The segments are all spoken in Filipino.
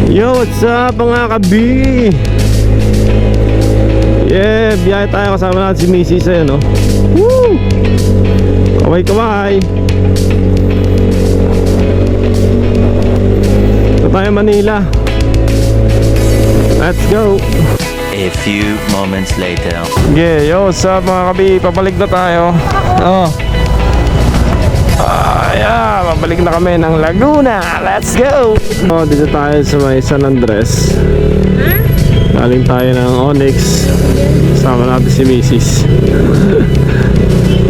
Yo, what's up mga kabi? Yeah, biyahe tayo kasama natin si Mrs. Ayan, no? Woo! Kaway-kaway. Ito tayo Manila. Let's go. A few moments later. Yeah, yo, what's up mga kabi? Papalik na tayo. Oh. Yeah, babalik na kami ng Laguna. Let's go! Oh, dito tayo sa may San Andres. Galing tayo ng Onyx. Kasama natin si Mrs.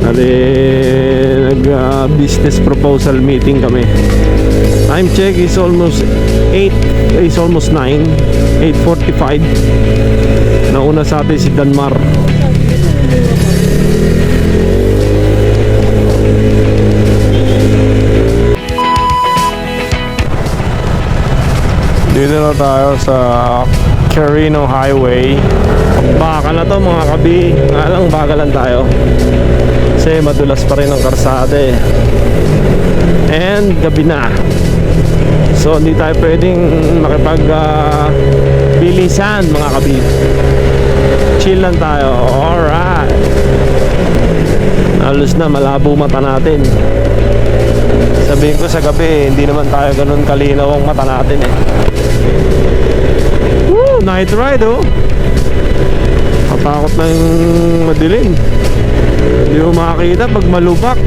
At nag-business proposal meeting kami. Time check is almost 8. Is almost 9. 8:45. Nauna sa atin si Danmar. Dito na tayo sa Carino Highway. Baka na to mga kabi. Alang bagalan tayo kasi madulas pa rin ang karsada eh. And gabi na, so hindi tayo pwedeng makipag bilisan mga kabi. Chill lang tayo. Alright. Halos na malabo mata natin. Sabihin ko sa gabi, hindi naman tayo ganun kalinaw ang mata natin eh. Woo! Night ride oh. Matakot na yung madilim. Hindi mo makakita pag malupak.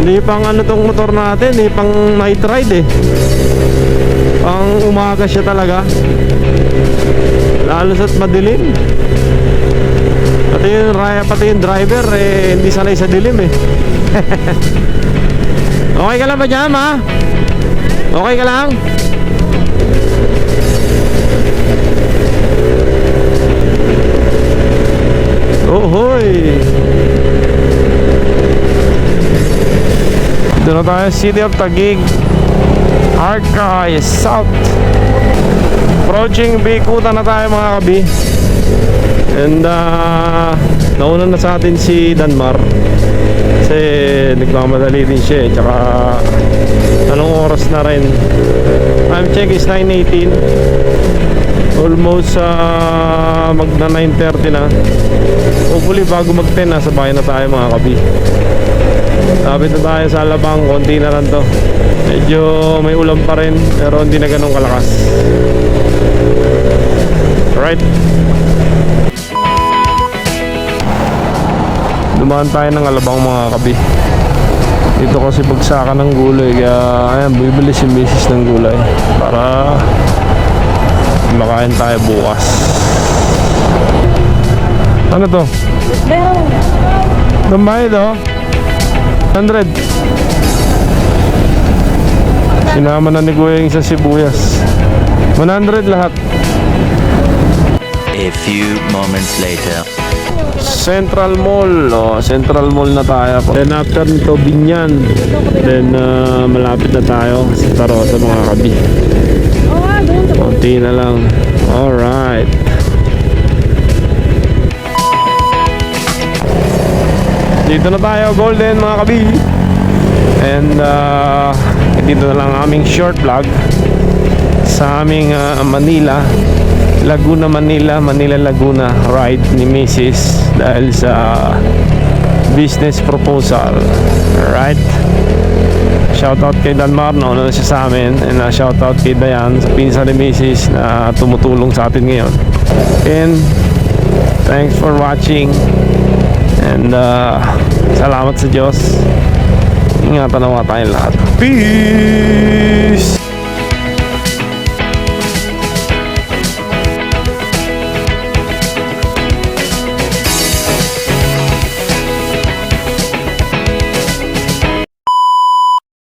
Hindi pang ano tong motor natin, hindi pang night ride eh. Pang umaga siya talaga. Lalo sa't madilim. Pati yung driver eh, hindi sanay sa dilim eh. Okay ka lang ba dyan, ma? Okay ka lang? Oh, hoy! Dito na tayo, City of Taguig, Arcay South. Approaching Bikuta na tayo mga kabi. And nauna na sa atin si Danmar kasi nagmamadali din siya eh. Tsaka anong oras na rin? Time check is 9:18. Almost magna 9:30 na. Hopefully bago mag 10 nasa bahay na tayo mga kabi. Lapit na tayo sa Alabang. Konti na lang to. Medyo may ulam pa rin pero hindi na ganun kalakas. Alright. Dumaan tayo ng Alabang mga kabi. Dito kasi bagsakan ng gulay. Kaya ayan, bibili si Mrs. ng gulay para makain tayo bukas. Ano to? Damay to 100. Sinama na ni Kuya yung sa sibuyas. 100 lahat. A few moments later. Central Mall. Central Mall na tayo. Then after nito Binyan. Then malapit na tayo sa Tarosa mga kabi. Konti na lang. Alright. Dito na tayo, Golden mga kabi. And dito na lang aming short vlog sa aming Manila Laguna ride ni Mrs. dahil sa business proposal. Right. Shoutout kay Danmar, nauna na siya sa amin. And shoutout kay Dayan, sa pinsan ni Mrs. na tumutulong sa atin ngayon. And thanks for watching. And salamat sa Diyos. Ingatan nawa tayong lahat. Peace!